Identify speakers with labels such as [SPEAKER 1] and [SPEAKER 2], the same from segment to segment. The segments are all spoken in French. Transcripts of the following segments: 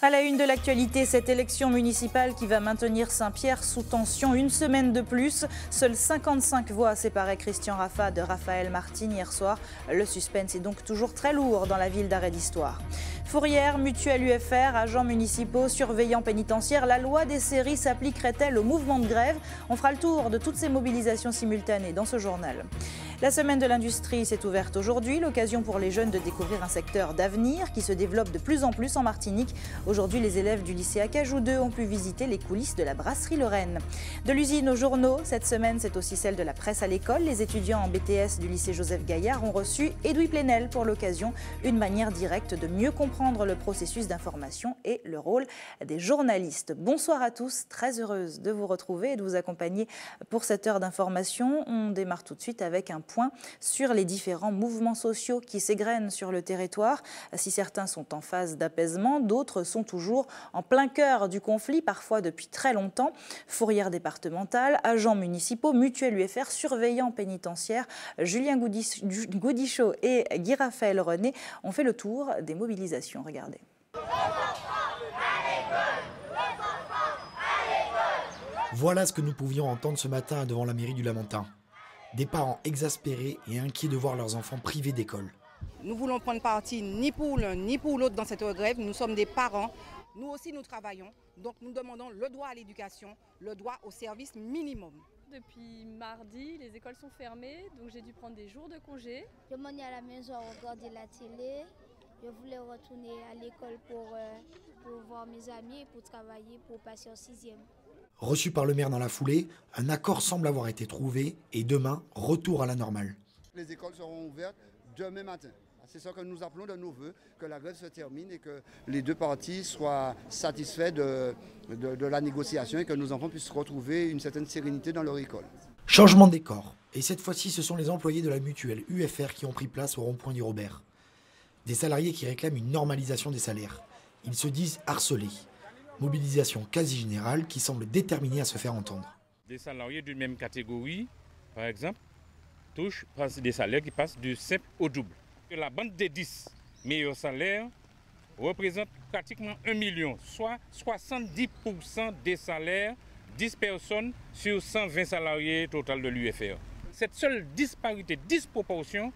[SPEAKER 1] À la une de l'actualité, cette élection municipale qui va maintenir Saint-Pierre sous tension une semaine de plus. Seules 55 voix séparaient Christian Raffa de Raphaël Martin hier soir. Le suspense est donc toujours très lourd dans la ville d'Arrêt d'Histoire. Fourrière, Mutuelle UFR, agents municipaux, surveillants pénitentiaires, la loi des séries s'appliquerait-elle au mouvement de grève? On fera le tour de toutes ces mobilisations simultanées dans ce journal. La semaine de l'industrie s'est ouverte aujourd'hui, l'occasion pour les jeunes de découvrir un secteur d'avenir qui se développe de plus en plus en Martinique. Aujourd'hui, les élèves du lycée Acajou 2 ont pu visiter les coulisses de la brasserie Lorraine. De l'usine aux journaux, cette semaine c'est aussi celle de la presse à l'école. Les étudiants en BTS du lycée Joseph Gaillard ont reçu Edoui Plenel pour l'occasion, une manière directe de mieux comprendre le processus d'information et le rôle des journalistes. Bonsoir à tous, très heureuse de vous retrouver et de vous accompagner pour cette heure d'information. On démarre tout de suite avec un point sur les différents mouvements sociaux qui s'égrènent sur le territoire. Si certains sont en phase d'apaisement, d'autres sont toujours en plein cœur du conflit, parfois depuis très longtemps. Fourrière départementale, agents municipaux, Mutuelle UFR, surveillants pénitentiaires, Julien Goudichaud et Guy Raphaël René ont fait le tour des mobilisations. Regardez.
[SPEAKER 2] Voilà ce que nous pouvions entendre ce matin devant la mairie du Lamentin. Des parents exaspérés et inquiets de voir leurs enfants privés d'école.
[SPEAKER 3] Nous voulons prendre parti ni pour l'un ni pour l'autre dans cette grève. Nous sommes des parents. Nous aussi, nous travaillons. Donc, nous demandons le droit à l'éducation, le droit au service minimum.
[SPEAKER 4] Depuis mardi, les écoles sont fermées, donc j'ai dû prendre des jours de congé.
[SPEAKER 5] Je m'en ai à la maison à regarder la télé. Je voulais retourner à l'école pour voir mes amis et pour travailler, pour passer en 6e.
[SPEAKER 2] Reçu par le maire dans la foulée, un accord semble avoir été trouvé et demain, retour à la normale.
[SPEAKER 6] Les écoles seront ouvertes demain matin. C'est ça que nous appelons de nos voeux, que la grève se termine et que les deux parties soient satisfaits de la négociation et que nos enfants puissent retrouver une certaine sérénité dans leur école.
[SPEAKER 2] Changement de décor. Et cette fois-ci, ce sont les employés de la mutuelle UFR qui ont pris place au rond-point du Robert. Des salariés qui réclament une normalisation des salaires. Ils se disent harcelés. Mobilisation quasi générale qui semble déterminée à se faire entendre.
[SPEAKER 7] Des salariés d'une même catégorie, par exemple, touchent des salaires qui passent du simple au double. La bande des 10 meilleurs salaires représente pratiquement 1 million, soit 70% des salaires, 10 personnes sur 120 salariés total de l'UFR. Cette seule disparité, disproportion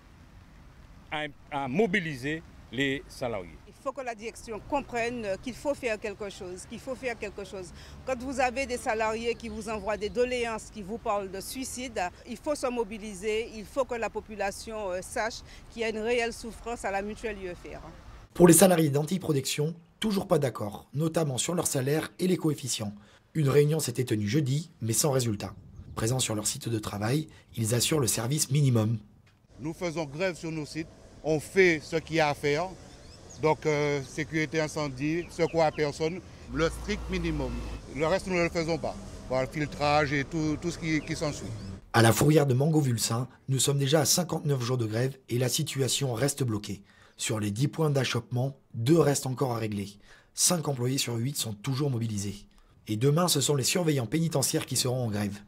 [SPEAKER 7] a mobilisé les salariés.
[SPEAKER 3] Il faut que la direction comprenne qu'il faut faire quelque chose, Quand vous avez des salariés qui vous envoient des doléances, qui vous parlent de suicide, il faut se mobiliser, il faut que la population sache qu'il y a une réelle souffrance à la mutuelle UFR.
[SPEAKER 2] Pour les salariés d'Antiprotection, toujours pas d'accord, notamment sur leur salaire et les coefficients. Une réunion s'était tenue jeudi, mais sans résultat. Présents sur leur site de travail, ils assurent le service minimum.
[SPEAKER 8] Nous faisons grève sur nos sites, on fait ce qu'il y a à faire. Donc, sécurité incendie, secours à personne, le strict minimum. Le reste, nous ne le faisons pas. Le filtrage et tout ce qui s'ensuit.
[SPEAKER 2] À la fourrière de Mangovulsin, nous sommes déjà à 59 jours de grève et la situation reste bloquée. Sur les 10 points d'achoppement, 2 restent encore à régler. 5 employés sur 8 sont toujours mobilisés. Et demain, ce sont les surveillants pénitentiaires qui seront en grève.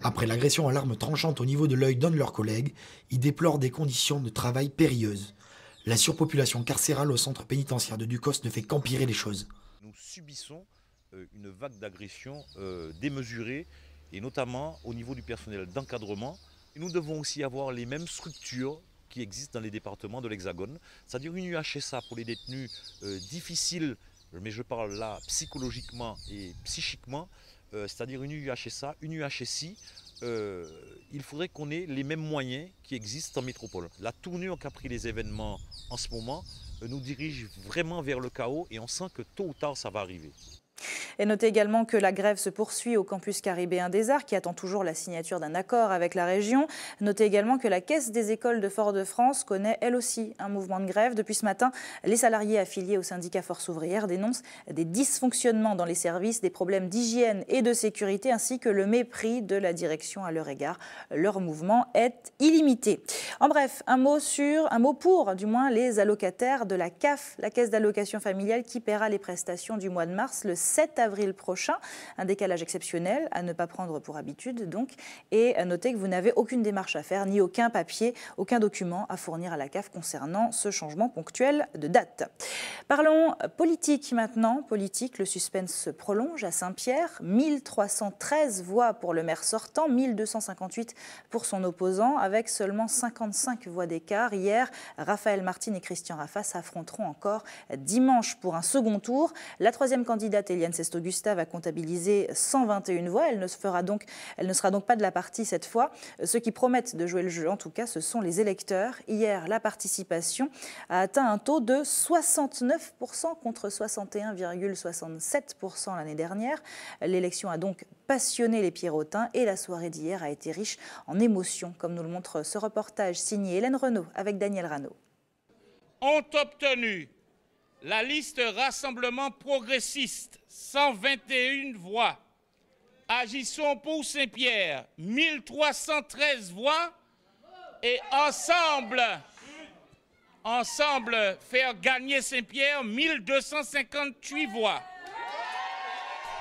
[SPEAKER 2] Après l'agression à l'arme tranchante au niveau de l'œil d'un de leurs collègues, ils déplorent des conditions de travail périlleuses. La surpopulation carcérale au centre pénitentiaire de Ducos ne fait qu'empirer les choses.
[SPEAKER 9] Nous subissons une vague d'agressions démesurée, et notamment au niveau du personnel d'encadrement. Nous devons aussi avoir les mêmes structures qui existent dans les départements de l'Hexagone, c'est-à-dire une UHSA pour les détenus difficiles, mais je parle là psychologiquement et psychiquement, c'est-à-dire une UHSA, une UHSI. Il faudrait qu'on ait les mêmes moyens qui existent en métropole. La tournure qu'a pris les événements en ce moment nous dirige vraiment vers le chaos et on sent que tôt ou tard ça va arriver.
[SPEAKER 1] Et notez également que la grève se poursuit au campus caribéen des Arts qui attend toujours la signature d'un accord avec la région. Notez également que la Caisse des écoles de Fort-de-France connaît elle aussi un mouvement de grève. Depuis ce matin, les salariés affiliés au syndicat Force ouvrière dénoncent des dysfonctionnements dans les services, des problèmes d'hygiène et de sécurité ainsi que le mépris de la direction à leur égard. Leur mouvement est illimité. En bref, un mot pour les allocataires de la CAF, la Caisse d'allocation familiale qui paiera les prestations du mois de mars le 7 avril prochain. Un décalage exceptionnel à ne pas prendre pour habitude donc. Et notez que vous n'avez aucune démarche à faire, ni aucun papier, aucun document à fournir à la CAF concernant ce changement ponctuel de date. Parlons politique maintenant. Politique, le suspense se prolonge à Saint-Pierre. 1313 voix pour le maire sortant, 1258 pour son opposant, avec seulement 55 voix d'écart. Hier, Raphaël Martine et Christian Raffa s'affronteront encore dimanche pour un second tour. La troisième candidate, Éliane Sesto-Gustave, a comptabilisé 121 voix. Elle ne sera donc pas de la partie cette fois. Ceux qui promettent de jouer le jeu, en tout cas, ce sont les électeurs. Hier, la participation a atteint un taux de 69% contre 61,67% l'année dernière. L'élection a donc passionné les Pierrotins et la soirée d'hier a été riche en émotions, comme nous le montre ce reportage signé Hélène Renaud avec Daniel Rano.
[SPEAKER 10] Ont obtenu la liste Rassemblement progressiste, 121 voix. Agissons pour Saint-Pierre, 1313 voix. Et ensemble, faire gagner Saint-Pierre, 1258 voix.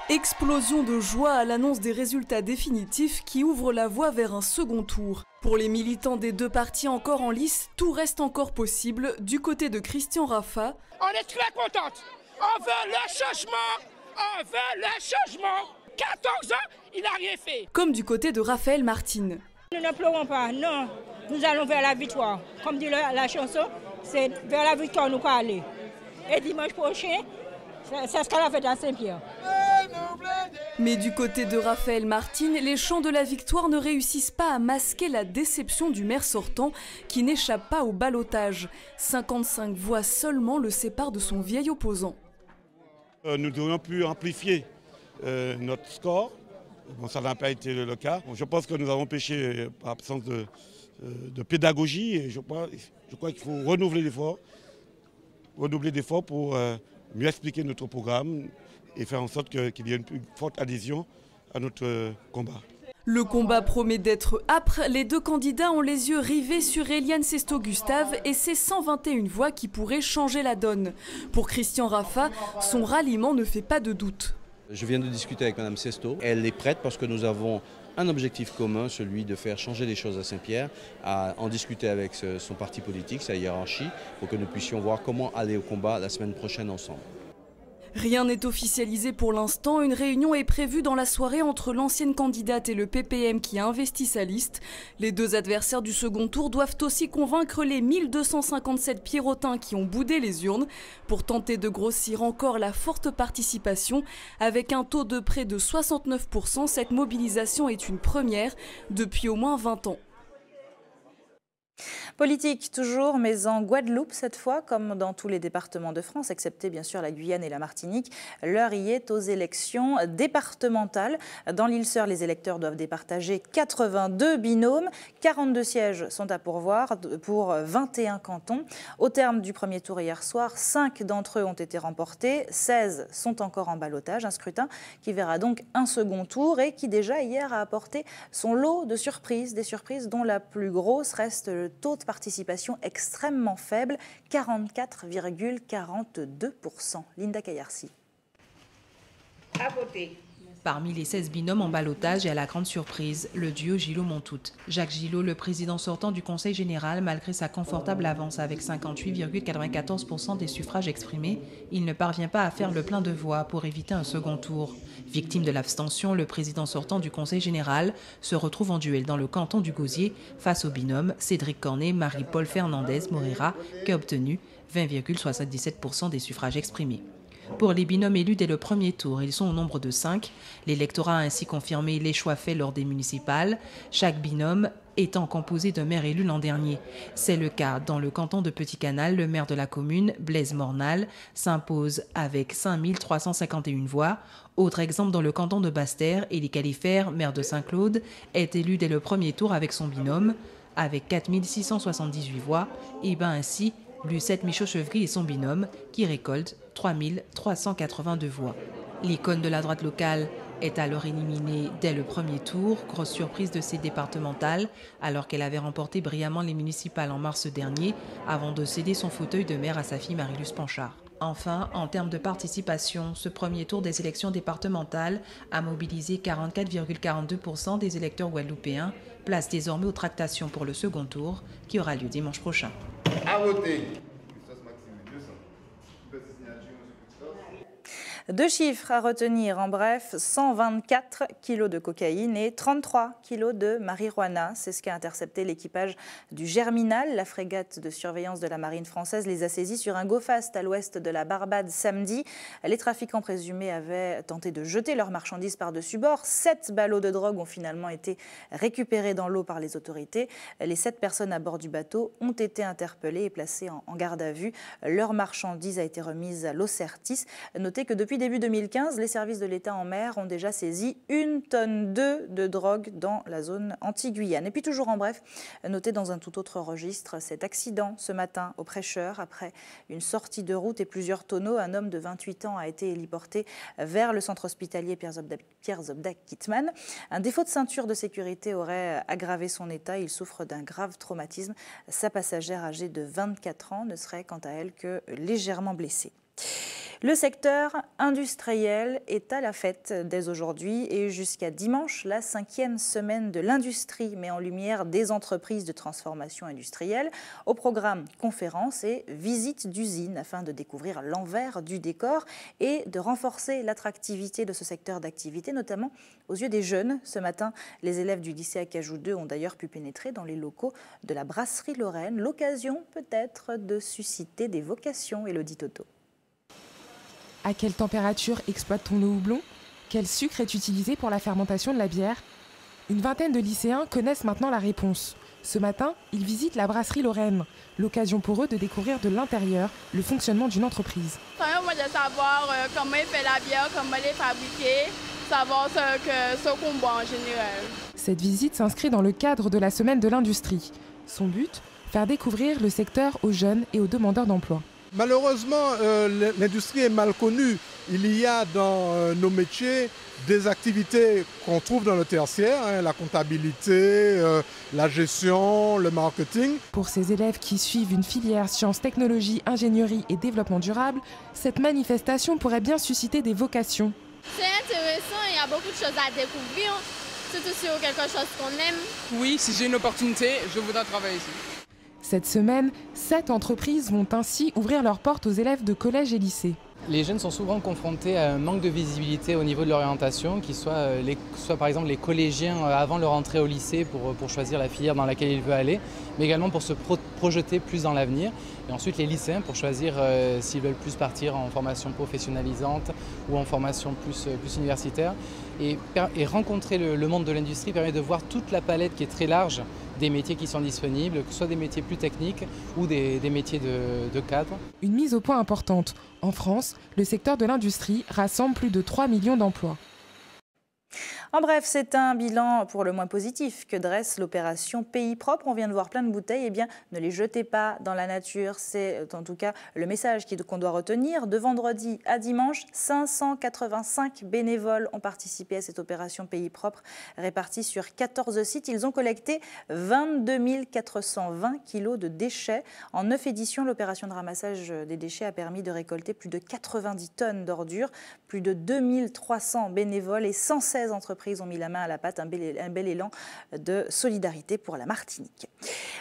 [SPEAKER 11] Explosion de joie à l'annonce des résultats définitifs qui ouvrent la voie vers un second tour. Pour les militants des deux partis encore en lice, tout reste encore possible du côté de Christian Raffa.
[SPEAKER 12] On est très contente. On veut le changement. 14 ans, il n'a rien fait.
[SPEAKER 11] Comme du côté de Raphaël Martine.
[SPEAKER 13] Nous ne pleurons pas, non. Nous allons vers la victoire. Comme dit la chanson, c'est vers la victoire nous allons aller. Et dimanche prochain, c'est ce qu'elle a fait à Saint-Pierre.
[SPEAKER 11] Mais du côté de Raphaël Martine, les chants de la victoire ne réussissent pas à masquer la déception du maire sortant qui n'échappe pas au ballottage. 55 voix seulement le séparent de son vieil opposant.
[SPEAKER 8] Nous aurions pu amplifier notre score. Bon, ça n'a pas été le cas. Je pense que nous avons péché par absence de pédagogie et je crois qu'il faut redoubler d'efforts pour mieux expliquer notre programme et faire en sorte qu'il y ait une plus forte adhésion à notre combat.
[SPEAKER 11] Le combat promet d'être âpre. Les deux candidats ont les yeux rivés sur Éliane Sesto-Gustave et ses 121 voix qui pourraient changer la donne. Pour Christian Raffa, son ralliement ne fait pas de doute.
[SPEAKER 14] Je viens de discuter avec Mme Sesto. Elle est prête parce que nous avons un objectif commun, celui de faire changer les choses à Saint-Pierre, à en discuter avec son parti politique, sa hiérarchie, pour que nous puissions voir comment aller au combat la semaine prochaine ensemble.
[SPEAKER 11] Rien n'est officialisé pour l'instant. Une réunion est prévue dans la soirée entre l'ancienne candidate et le PPM qui a investi sa liste. Les deux adversaires du second tour doivent aussi convaincre les 1257 Pierrotins qui ont boudé les urnes pour tenter de grossir encore la forte participation. Avec un taux de près de 69%, cette mobilisation est une première depuis au moins 20 ans.
[SPEAKER 1] Politique toujours, mais en Guadeloupe cette fois, comme dans tous les départements de France, excepté bien sûr la Guyane et la Martinique, l'heure y est aux élections départementales. Dans l'Île-Sœur, les électeurs doivent départager 82 binômes. 42 sièges sont à pourvoir pour 21 cantons. Au terme du premier tour hier soir, 5 d'entre eux ont été remportés, 16 sont encore en ballottage. Un scrutin qui verra donc un second tour et qui déjà hier a apporté son lot de surprises, des surprises dont la plus grosse reste le taux de participation extrêmement faible, 44,42%. Linda Kayarsi.
[SPEAKER 15] À voter. Parmi les 16 binômes en ballottage et à la grande surprise, le duo Gillot-Montout. Jacques Gillot, le président sortant du Conseil général, malgré sa confortable avance avec 58,94% des suffrages exprimés, il ne parvient pas à faire le plein de voix pour éviter un second tour. Victime de l'abstention, le président sortant du Conseil général se retrouve en duel dans le canton du Gosier face au binôme Cédric Cornet, Marie-Paul Fernandez Moreira, qui a obtenu 20,77% des suffrages exprimés. Pour les binômes élus dès le premier tour, ils sont au nombre de 5. L'électorat a ainsi confirmé les choix faits lors des municipales, chaque binôme étant composé d'un maire élu l'an dernier. C'est le cas dans le canton de Petit-Canal. Le maire de la commune, Blaise Mornal, s'impose avec 5351 voix. Autre exemple dans le canton de Basse-Terre, Élie Califère, maire de Saint-Claude, est élu dès le premier tour avec son binôme, avec 4678 voix, et bat ainsi Lucette Michaud-Chevry et son binôme, qui récolte 3382 voix. L'icône de la droite locale est alors éliminée dès le premier tour, grosse surprise de ces départementales, alors qu'elle avait remporté brillamment les municipales en mars dernier, avant de céder son fauteuil de maire à sa fille Marie-Luce Panchard. Enfin, en termes de participation, ce premier tour des élections départementales a mobilisé 44,42% des électeurs guadeloupéens, place désormais aux tractations pour le second tour qui aura lieu dimanche prochain.
[SPEAKER 16] À voter.
[SPEAKER 1] Deux chiffres à retenir, en bref, 124 kilos de cocaïne et 33 kilos de marijuana. C'est ce qu'a intercepté l'équipage du Germinal. La frégate de surveillance de la marine française les a saisis sur un go-fast à l'ouest de la Barbade samedi. Les trafiquants présumés avaient tenté de jeter leurs marchandises par-dessus bord. 7 ballots de drogue ont finalement été récupérés dans l'eau par les autorités. Les 7 personnes à bord du bateau ont été interpellées et placées en garde à vue. Leur marchandise a été remise à l'Ocertis. Notez que depuis début 2015, les services de l'État en mer ont déjà saisi 1,2 tonne de drogue dans la zone anti-Guyane. Et puis toujours en bref, notez dans un tout autre registre cet accident ce matin au Prêcheur. Après une sortie de route et plusieurs tonneaux, un homme de 28 ans a été héliporté vers le centre hospitalier Pierre Zobdak-Kittmann. Un défaut de ceinture de sécurité aurait aggravé son état. Il souffre d'un grave traumatisme. Sa passagère âgée de 24 ans ne serait quant à elle que légèrement blessée. Le secteur industriel est à la fête dès aujourd'hui et jusqu'à dimanche, la 5e semaine de l'industrie met en lumière des entreprises de transformation industrielle. Au programme, conférences et visites d'usines afin de découvrir l'envers du décor et de renforcer l'attractivité de ce secteur d'activité, notamment aux yeux des jeunes. Ce matin, les élèves du lycée Acajou 2 ont d'ailleurs pu pénétrer dans les locaux de la brasserie Lorraine. L'occasion peut-être de susciter des vocations. Élodie Toto.
[SPEAKER 17] À quelle température exploite-t-on le houblon? Quel sucre est utilisé pour la fermentation de la bière? Une vingtaine de lycéens connaissent maintenant la réponse. Ce matin, ils visitent la brasserie Lorraine, l'occasion pour eux de découvrir de l'intérieur le fonctionnement d'une entreprise.
[SPEAKER 4] Moi, de savoir comment il fait la bière, comment elle est fabriquée, savoir ce qu'on boit en général.
[SPEAKER 17] Cette visite s'inscrit dans le cadre de la semaine de l'industrie. Son but, faire découvrir le secteur aux jeunes et aux demandeurs d'emploi.
[SPEAKER 18] Malheureusement, l'industrie est mal connue. Il y a dans nos métiers des activités qu'on trouve dans le tertiaire, la comptabilité, la gestion, le marketing.
[SPEAKER 17] Pour ces élèves qui suivent une filière sciences, technologies, ingénierie et développement durable, cette manifestation pourrait bien susciter des vocations.
[SPEAKER 19] C'est intéressant, il y a beaucoup de choses à découvrir, surtout sur quelque chose qu'on aime.
[SPEAKER 20] Oui, si j'ai une opportunité, je voudrais travailler ici.
[SPEAKER 17] Cette semaine, 7 entreprises vont ainsi ouvrir leurs portes aux élèves de collège et lycée.
[SPEAKER 21] Les jeunes sont souvent confrontés à un manque de visibilité au niveau de l'orientation, qui soit par exemple les collégiens avant leur entrée au lycée pour choisir la filière dans laquelle ils veulent aller, mais également pour se projeter plus dans l'avenir. Et ensuite les lycéens pour choisir s'ils veulent plus partir en formation professionnalisante ou en formation plus universitaire. Et rencontrer le monde de l'industrie permet de voir toute la palette qui est très large des métiers qui sont disponibles, que ce soit des métiers plus techniques ou des métiers de cadre.
[SPEAKER 17] Une mise au point importante. En France, le secteur de l'industrie rassemble plus de 3 millions d'emplois.
[SPEAKER 1] En bref, c'est un bilan pour le moins positif que dresse l'opération Pays Propre. On vient de voir plein de bouteilles, eh bien ne les jetez pas dans la nature. C'est en tout cas le message qu'on doit retenir. De vendredi à dimanche, 585 bénévoles ont participé à cette opération Pays Propre répartis sur 14 sites. Ils ont collecté 22 420 kilos de déchets. En 9 éditions, l'opération de ramassage des déchets a permis de récolter plus de 90 tonnes d'ordures. Plus de 2300 bénévoles et 116 entreprises ont mis la main à la pâte, un bel élan de solidarité pour la Martinique.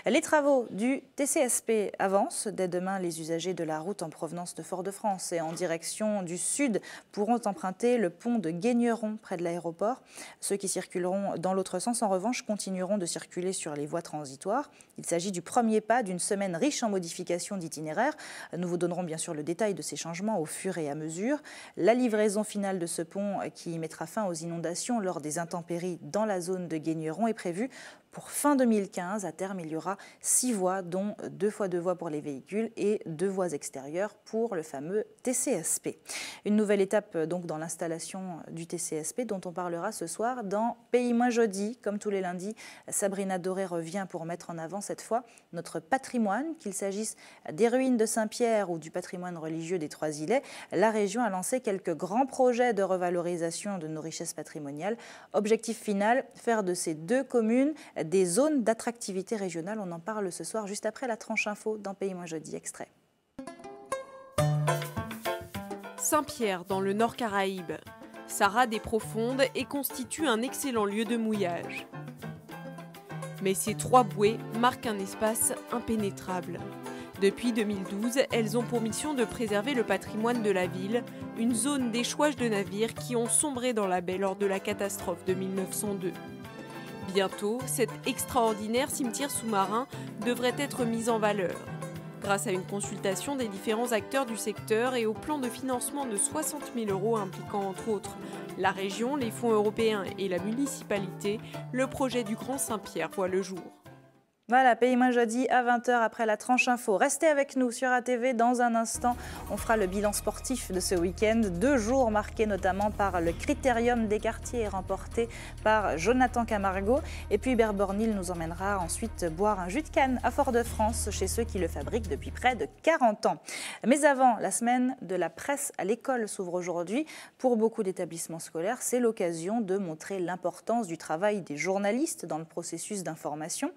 [SPEAKER 1] Les travaux du TCSP avancent. Dès demain, les usagers de la route en provenance de Fort-de-France et en direction du sud pourront emprunter le pont de Guigneron près de l'aéroport. Ceux qui circuleront dans l'autre sens, en revanche, continueront de circuler sur les voies transitoires. Il s'agit du premier pas d'une semaine riche en modifications d'itinéraires. Nous vous donnerons bien sûr le détail de ces changements au fur et à mesure. La livraison finale de ce pont qui mettra fin aux inondations lors des intempéries dans la zone de Guigneron est prévue pour fin 2015. À terme, il y aura 6 voies, dont 2 fois 2 voies pour les véhicules et 2 voies extérieures pour le fameux TCSP. Une nouvelle étape donc dans l'installation du TCSP dont on parlera ce soir dans Pays Moins Jeudi. Comme tous les lundis, Sabrina Doré revient pour mettre en avant cette fois notre patrimoine, qu'il s'agisse des ruines de Saint-Pierre ou du patrimoine religieux des Trois-Îlets. La région a lancé quelques grands projets de revalorisation de nos richesses patrimoniales. Objectif final, faire de ces 2 communes des zones d'attractivité régionale. On en parle ce soir juste après la tranche info dans Pays Moins Jeudi. Extrait.
[SPEAKER 16] Saint-Pierre, dans le Nord Caraïbe. Sa rade est profonde et constitue un excellent lieu de mouillage. Mais ces 3 bouées marquent un espace impénétrable. Depuis 2012, elles ont pour mission de préserver le patrimoine de la ville, une zone d'échouage de navires qui ont sombré dans la baie lors de la catastrophe de 1902. Bientôt, cet extraordinaire cimetière sous-marin devrait être mis en valeur. Grâce à une consultation des différents acteurs du secteur et au plan de financement de 60 000 € impliquant entre autres la région, les fonds européens et la municipalité, le projet du Grand Saint-Pierre voit le jour.
[SPEAKER 1] Voilà, Pays-moi jeudi à 20 h après la tranche info. Restez avec nous sur ATV. Dans un instant, on fera le bilan sportif de ce week-end. 2 jours marqués notamment par le Critérium des quartiers remporté par Jonathan Camargo. Et puis Hubert Bornil nous emmènera ensuite boire un jus de canne à Fort-de-France chez ceux qui le fabriquent depuis près de 40 ans. Mais avant, la semaine de la presse à l'école s'ouvre aujourd'hui. Pour beaucoup d'établissements scolaires, c'est l'occasion de montrer l'importance du travail des journalistes dans le processus d'information.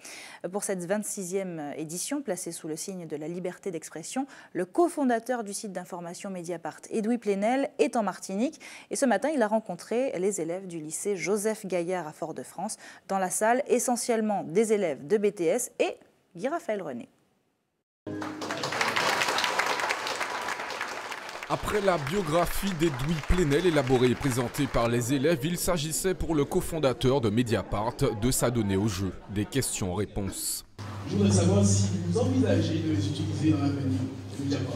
[SPEAKER 1] Pour cette 26e édition, placée sous le signe de la liberté d'expression, le cofondateur du site d'information Mediapart, Edoui Plenel, est en Martinique. Et ce matin, il a rencontré les élèves du lycée Joseph Gaillard à Fort-de-France. Dans la salle, essentiellement des élèves de BTS et Guy Raphaël René.
[SPEAKER 22] Après la biographie d'Edoui Plenel élaborée et présentée par les élèves, il s'agissait pour le cofondateur de Mediapart de s'adonner au jeu des questions-réponses.
[SPEAKER 23] Je voudrais savoir si vous envisagez de les utiliser dans l'avenir, Mediapart.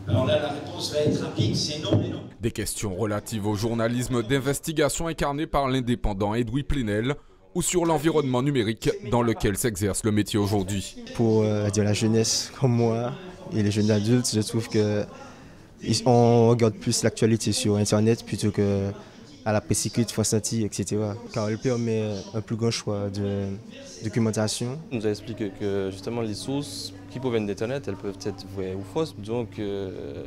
[SPEAKER 24] Alors là, la réponse va être rapide, c'est non et non.
[SPEAKER 22] Des questions relatives au journalisme d'investigation incarné par l'indépendant Edoui Plenel ou sur l'environnement numérique dans lequel s'exerce le métier aujourd'hui.
[SPEAKER 25] Pour la jeunesse comme moi et les jeunes adultes, je trouve que on regarde plus l'actualité sur Internet plutôt que à la presse écrite, France Inti, etc. Car elle permet un plus grand choix de documentation.
[SPEAKER 26] On nous a expliqué que justement les sources qui proviennent d'Internet, elles peuvent être vraies ou fausses. Donc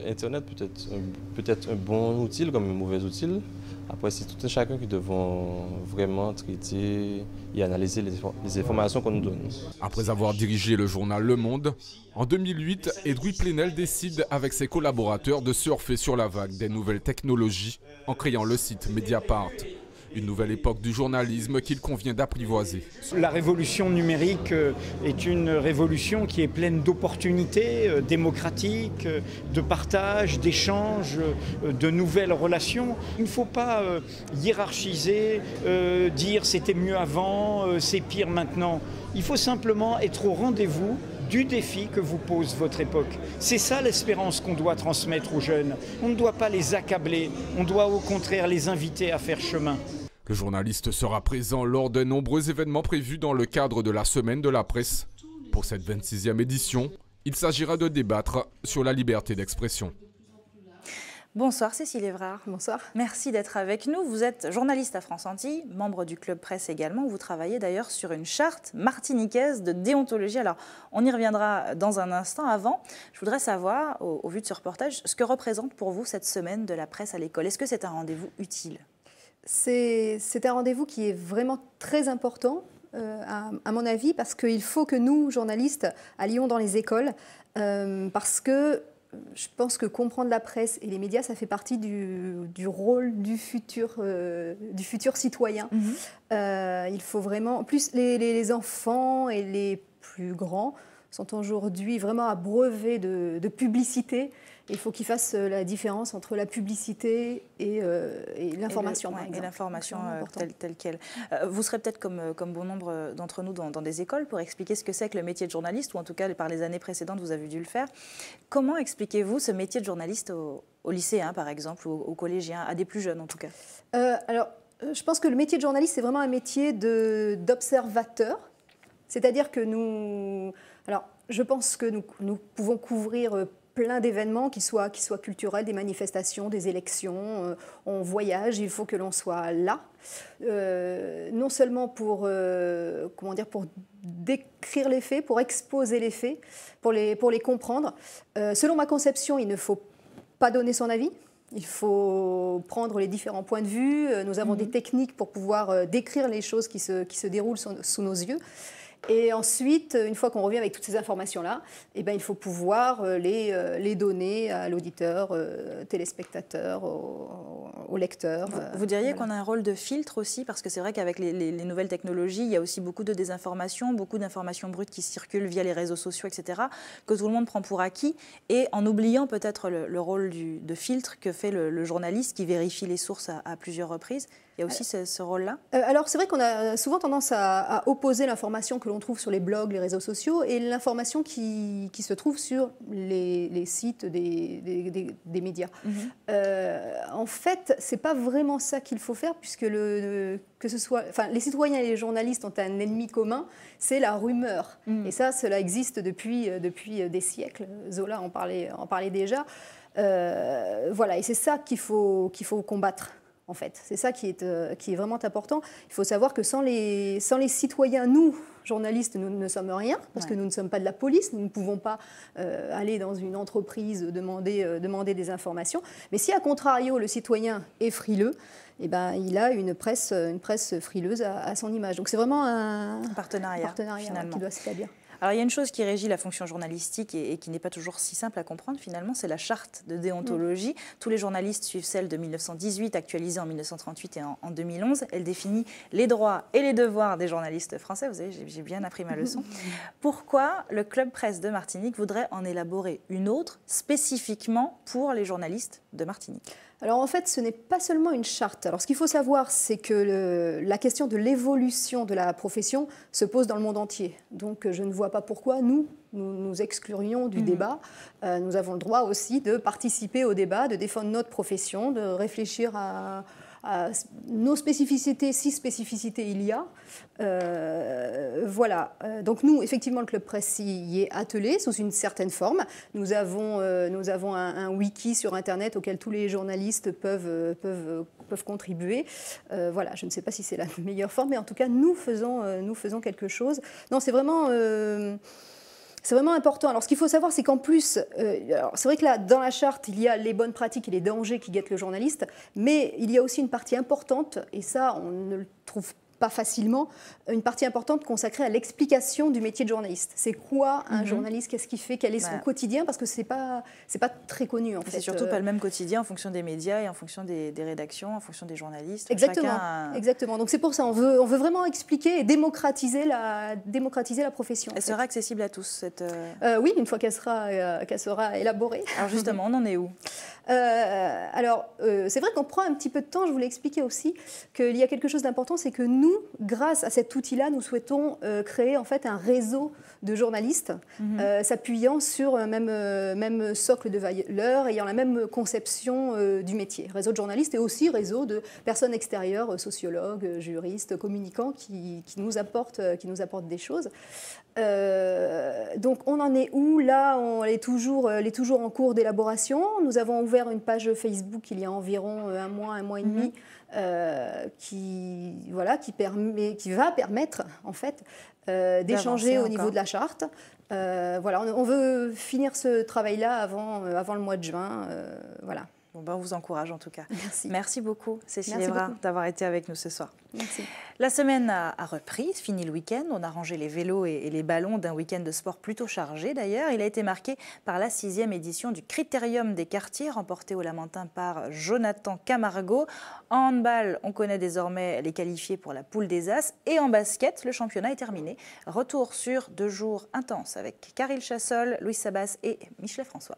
[SPEAKER 26] Internet peut être un bon outil comme un mauvais outil. Après, c'est tout un chacun qui devons vraiment traiter et analyser les informations qu'on nous donne.
[SPEAKER 22] Après avoir dirigé le journal Le Monde, en 2008, Edoui Plenel décide avec ses collaborateurs de surfer sur la vague des nouvelles technologies en créant le site Mediapart. Une nouvelle époque du journalisme qu'il convient d'apprivoiser.
[SPEAKER 27] La révolution numérique est une révolution qui est pleine d'opportunités démocratiques, de partage, d'échanges, de nouvelles relations. Il ne faut pas hiérarchiser, dire c'était mieux avant, c'est pire maintenant. Il faut simplement être au rendez-vous du défi que vous pose votre époque. C'est ça l'espérance qu'on doit transmettre aux jeunes. On ne doit pas les accabler, on doit au contraire les inviter à faire chemin.
[SPEAKER 22] Le journaliste sera présent lors de nombreux événements prévus dans le cadre de la Semaine de la presse. Pour cette 26e édition, il s'agira de débattre sur la liberté d'expression.
[SPEAKER 1] Bonsoir Cécile Évrard.
[SPEAKER 28] Bonsoir.
[SPEAKER 1] Merci d'être avec nous. Vous êtes journaliste à France Antilles, membre du Club Presse également. Vous travaillez d'ailleurs sur une charte martiniquaise de déontologie. Alors, on y reviendra dans un instant. Avant, je voudrais savoir, au vu de ce reportage, ce que représente pour vous cette semaine de la presse à l'école. Est-ce que c'est un rendez-vous utile ?
[SPEAKER 28] C'est un rendez-vous qui est vraiment très important, à mon avis, parce qu'il faut que nous, journalistes, allions dans les écoles, parce que je pense que comprendre la presse et les médias, ça fait partie du rôle du futur citoyen. Il faut vraiment... En plus, les enfants et les plus grands sont aujourd'hui vraiment abreuvés de publicité. Il faut qu'ils fassent la différence entre la publicité et l'information.
[SPEAKER 1] Et l'information telle qu'elle. Vous serez peut-être comme bon nombre d'entre nous dans des écoles pour expliquer ce que c'est que le métier de journaliste, ou en tout cas par les années précédentes vous avez dû le faire. Comment expliquez-vous ce métier de journaliste aux lycéens par exemple, ou aux collégiens, à des plus jeunes en tout cas?
[SPEAKER 28] Alors, je pense que le métier de journaliste, c'est vraiment un métier d'observateur. C'est-à-dire que nous... Alors, je pense que nous pouvons couvrir plein d'événements qui soient culturels, des manifestations, des élections. On voyage, il faut que l'on soit là. Non seulement pour décrire les faits, pour exposer les faits, pour les comprendre. Selon ma conception, il ne faut pas donner son avis. Il faut prendre les différents points de vue. Nous avons des techniques pour pouvoir décrire les choses qui se déroulent sous nos yeux. Et ensuite, une fois qu'on revient avec toutes ces informations-là, eh ben, il faut pouvoir les donner à l'auditeur, téléspectateur, au lecteur.
[SPEAKER 1] Vous diriez qu'on a un rôle de filtre aussi, parce que c'est vrai qu'avec les nouvelles technologies, il y a aussi beaucoup de désinformation, beaucoup d'informations brutes qui circulent via les réseaux sociaux, etc., que tout le monde prend pour acquis, et en oubliant peut-être le rôle de filtre que fait le journaliste qui vérifie les sources à plusieurs reprises. Il y a aussi ce rôle-là.
[SPEAKER 28] Alors c'est vrai qu'on a souvent tendance à opposer l'information que l'on trouve sur les blogs, les réseaux sociaux, et l'information qui se trouve sur les sites des médias. En fait, c'est pas vraiment ça qu'il faut faire, puisque les citoyens et les journalistes ont un ennemi commun, c'est la rumeur. Et cela existe depuis des siècles. Zola en parlait déjà. Voilà, et c'est ça qu'il faut combattre. En fait, c'est ça qui est vraiment important. Il faut savoir que sans les citoyens, nous, journalistes, nous ne sommes rien, parce que nous ne sommes pas de la police, nous ne pouvons pas aller dans une entreprise demander des informations. Mais si, à contrario, le citoyen est frileux, eh ben, il a une presse frileuse à son image. Donc c'est vraiment un partenariat qui doit s'établir.
[SPEAKER 1] Alors il y a une chose qui régit la fonction journalistique et qui n'est pas toujours si simple à comprendre finalement, c'est la charte de déontologie. Tous les journalistes suivent celle de 1918, actualisée en 1938 et en 2011. Elle définit les droits et les devoirs des journalistes français. Vous savez, j'ai bien appris ma leçon. Pourquoi le Club Presse de Martinique voudrait en élaborer une autre spécifiquement pour les journalistes de Martinique ?
[SPEAKER 28] Alors en fait, ce n'est pas seulement une charte. Alors ce qu'il faut savoir, c'est que la question de l'évolution de la profession se pose dans le monde entier. Donc je ne vois pas pourquoi nous exclurions du débat. Nous avons le droit aussi de participer au débat, de défendre notre profession, de réfléchir à nos spécificités, si spécificités il y a. Voilà. Donc nous, effectivement, le Club Presse y est attelé sous une certaine forme. Nous avons un wiki sur Internet auquel tous les journalistes peuvent contribuer. Voilà, je ne sais pas si c'est la meilleure forme, mais en tout cas, nous faisons quelque chose. Non, c'est vraiment important. Alors, ce qu'il faut savoir, c'est qu'en plus, c'est vrai que là, dans la charte, il y a les bonnes pratiques et les dangers qui guettent le journaliste, mais il y a aussi une partie importante, et ça, on ne le trouve pas facilement, une partie importante consacrée à l'explication du métier de journaliste. C'est quoi un journaliste? Qu'est-ce qu'il fait? Quel est son quotidien? Parce que c'est pas très connu, en fait.
[SPEAKER 1] C'est surtout pas le même quotidien en fonction des médias et en fonction des rédactions, en fonction des journalistes.
[SPEAKER 28] Exactement. Donc c'est pour ça, on veut vraiment expliquer et démocratiser la profession.
[SPEAKER 1] Elle sera accessible à tous,
[SPEAKER 28] oui, une fois qu'elle sera élaborée.
[SPEAKER 1] Alors justement, on en est où?
[SPEAKER 28] C'est vrai qu'on prend un petit peu de temps, je voulais expliquer aussi qu'il y a quelque chose d'important, c'est que nous, grâce à cet outil-là, nous souhaitons créer en fait un réseau de journalistes s'appuyant sur un même socle de valeurs, ayant la même conception du métier. Réseau de journalistes et aussi réseau de personnes extérieures, sociologues, juristes, communicants qui nous apportent des choses. Donc on en est où? Là, on est toujours en cours d'élaboration. Nous avons ouvert une page Facebook il y a environ un mois et demi, qui va permettre en fait d'échanger au niveau de la charte. Voilà, on veut finir ce travail-là avant le mois de juin. Voilà.
[SPEAKER 1] Bon, ben on vous encourage en tout cas.
[SPEAKER 28] Merci.
[SPEAKER 1] Merci beaucoup, Cécile Evra, d'avoir été avec nous ce soir.
[SPEAKER 28] Merci.
[SPEAKER 1] La semaine a repris, fini le week-end. On a rangé les vélos et les ballons d'un week-end de sport plutôt chargé d'ailleurs. Il a été marqué par la 6e édition du Critérium des quartiers, remporté au Lamentin par Jonathan Camargo. En handball, on connaît désormais les qualifiés pour la poule des As. Et en basket, le championnat est terminé. Retour sur 2 jours intenses avec Caril Chassol, Louis Sabas et Michelet François.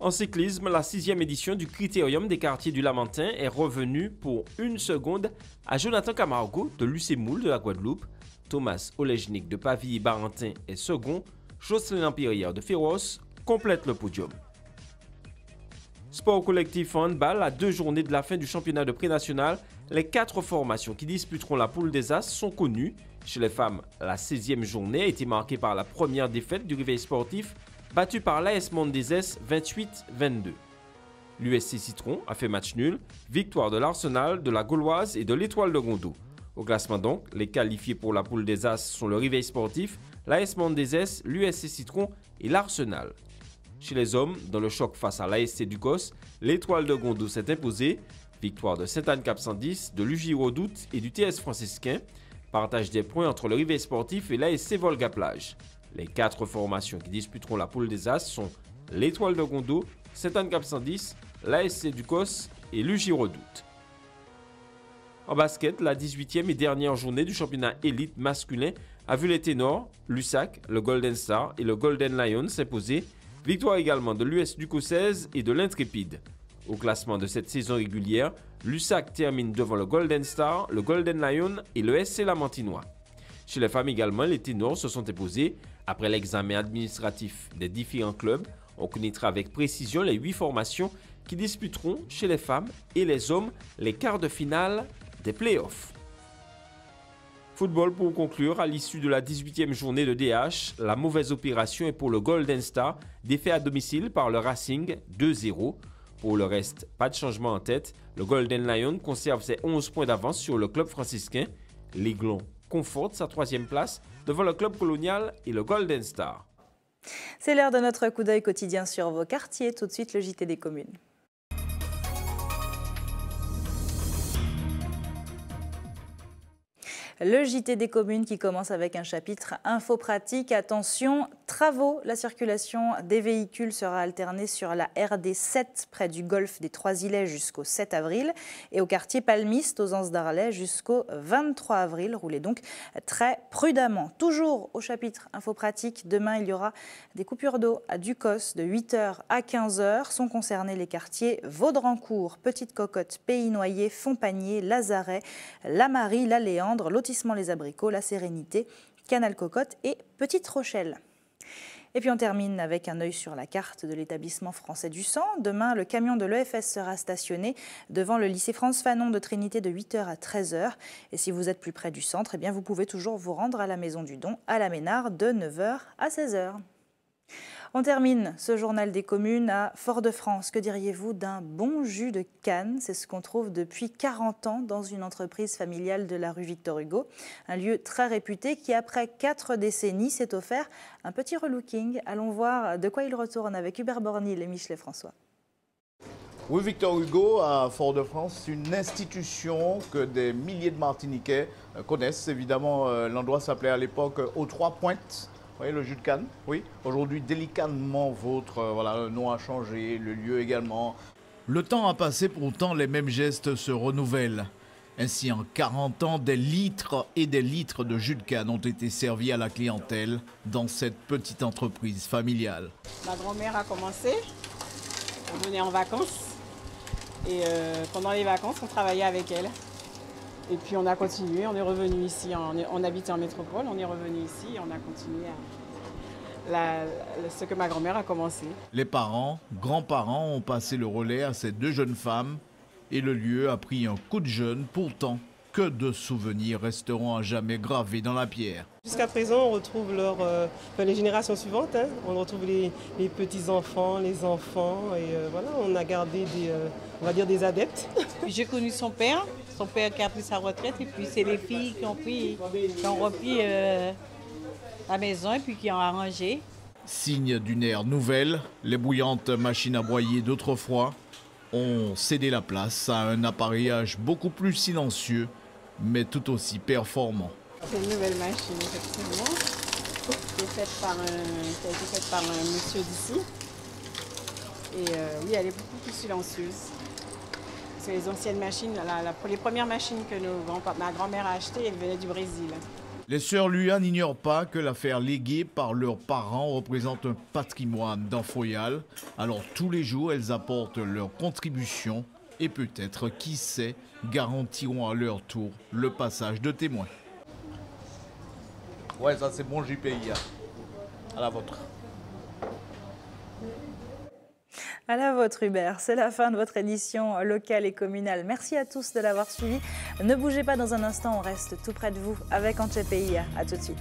[SPEAKER 2] En cyclisme, la 6e édition du Critérium des quartiers du Lamentin est revenue pour 1 seconde à Jonathan Camargo de Lucémoul de la Guadeloupe. Thomas Olejnik de Pavilly-Barentin est second. Jocelyn Empirière de Féroce complète le podium. Sport collectif en handball, à 2 journées de la fin du championnat de pré-national, les 4 formations qui disputeront la poule des As sont connues. Chez les femmes, la 16e journée a été marquée par la première défaite du réveil sportif, battu par l'AS Mondezès 28-22. L'USC Citron a fait match nul, victoire de l'Arsenal, de la Gauloise et de l'Étoile de Gondot. Au classement donc, les qualifiés pour la poule des As sont le réveil sportif, l'AS Mondezès, l'USC Citron et l'Arsenal. Chez les hommes, dans le choc face à l'ASC Ducos, l'Étoile de Gondot s'est imposée, victoire de Sainte-Anne-Cap 110, de l'UJ Redoute et du TS franciscain. Partage des points entre le Réveil Sportif et l'ASC Volga Plage. Les 4 formations qui disputeront la poule des As sont l'Étoile de Gondo, Sainte-Anne-Cap 110, l'ASC Ducos et le Girodoute. En basket, la 18e et dernière journée du championnat élite masculin a vu les ténors, l'USAC, le Golden Star et le Golden Lion s'imposer. Victoire également de l'US Ducos 16 et de l'Intrépide. Au classement de cette saison régulière, l'USAC termine devant le Golden Star, le Golden Lion et le SC Lamantinois. Chez les femmes également, les ténors se sont imposés. Après l'examen administratif des différents clubs, on connaîtra avec précision les 8 formations qui disputeront chez les femmes et les hommes les quarts de finale des playoffs. Football pour conclure, à l'issue de la 18e journée de DH, la mauvaise opération est pour le Golden Star, défait à domicile par le Racing 2-0. Pour le reste, pas de changement en tête. Le Golden Lion conserve ses 11 points d'avance sur le club franciscain. L'Aiglon conforte sa 3e place devant le club colonial et le Golden Star.
[SPEAKER 1] C'est l'heure de notre coup d'œil quotidien sur vos quartiers. Tout de suite, le JT des communes. Le JT des communes qui commence avec un chapitre info pratique. Attention, travaux. La circulation des véhicules sera alternée sur la RD 7 près du golfe des Trois-Îlets jusqu'au 7 avril et au quartier Palmiste aux Anses d'Arlet jusqu'au 23 avril. Roulez donc très prudemment. Toujours au chapitre info pratique, demain il y aura des coupures d'eau à Ducos de 8h à 15h. Sont concernés les quartiers Vaudrancourt, Petite Cocotte, Pays Noyer, Fontpanier, Lazaret, La Marie, La Léandre, Les Abricots, La Sérénité, Canal Cocotte et Petite Rochelle. Et puis on termine avec un œil sur la carte de l'établissement français du sang. Demain, le camion de l'EFS sera stationné devant le lycée France Fanon de Trinité de 8h à 13h. Et si vous êtes plus près du centre, eh bien vous pouvez toujours vous rendre à la Maison du Don à la Ménard de 9h à 16h. On termine ce journal des communes à Fort-de-France. Que diriez-vous d'un bon jus de canne? C'est ce qu'on trouve depuis 40 ans dans une entreprise familiale de la rue Victor Hugo. Un lieu très réputé qui, après 4 décennies, s'est offert un petit relooking. Allons voir de quoi il retourne avec Hubert Bornil et Michelet François.
[SPEAKER 3] Rue Victor Hugo à Fort-de-France, une institution que des milliers de Martiniquais connaissent. Évidemment, l'endroit s'appelait à l'époque aux Trois Pointes. Vous voyez le jus de canne, oui. Aujourd'hui, délicatement vôtre, voilà, le nom a changé, le lieu également.
[SPEAKER 5] Le temps a passé, pourtant les mêmes gestes se renouvellent. Ainsi, en 40 ans, des litres et des litres de jus de canne ont été servis à la clientèle dans cette petite entreprise familiale.
[SPEAKER 6] Ma grand-mère a commencé, on venait en vacances et pendant les vacances, on travaillait avec elle. Et puis on a continué, on est revenu ici, on habitait en métropole, on est revenu ici et on a continué ce que ma grand-mère a commencé.
[SPEAKER 5] Les parents, grands-parents ont passé le relais à ces 2 jeunes femmes et le lieu a pris un coup de jeune. Pourtant, que de souvenirs resteront à jamais gravés dans la pierre.
[SPEAKER 7] Jusqu'à présent, on retrouve les générations suivantes, hein. On retrouve les petits-enfants, les enfants et voilà, on a gardé on va dire des adeptes.
[SPEAKER 9] J'ai connu son père qui a pris sa retraite et puis c'est les filles qui ont repris la maison et puis qui ont arrangé.
[SPEAKER 5] Signe d'une ère nouvelle, les bouillantes machines à broyer d'autrefois ont cédé la place à un appareillage beaucoup plus silencieux, mais tout aussi performant.
[SPEAKER 6] C'est une nouvelle machine, effectivement, qui a été faite par un monsieur d'ici. Et oui, elle est beaucoup plus silencieuse. C'est les anciennes machines, les premières machines que ma grand-mère a achetées, elles venaient du Brésil.
[SPEAKER 5] Les sœurs Luan n'ignorent pas que l'affaire léguée par leurs parents représente un patrimoine d'Enfoyal. Alors tous les jours, elles apportent leur contribution et peut-être, qui sait, garantiront à leur tour le passage de témoins.
[SPEAKER 3] Ouais, ça c'est bon JPI, à la vôtre.
[SPEAKER 1] À la vôtre Hubert, c'est la fin de votre édition locale et communale. Merci à tous de l'avoir suivi. Ne bougez pas, dans un instant, on reste tout près de vous avec Antche Pays. À tout de suite.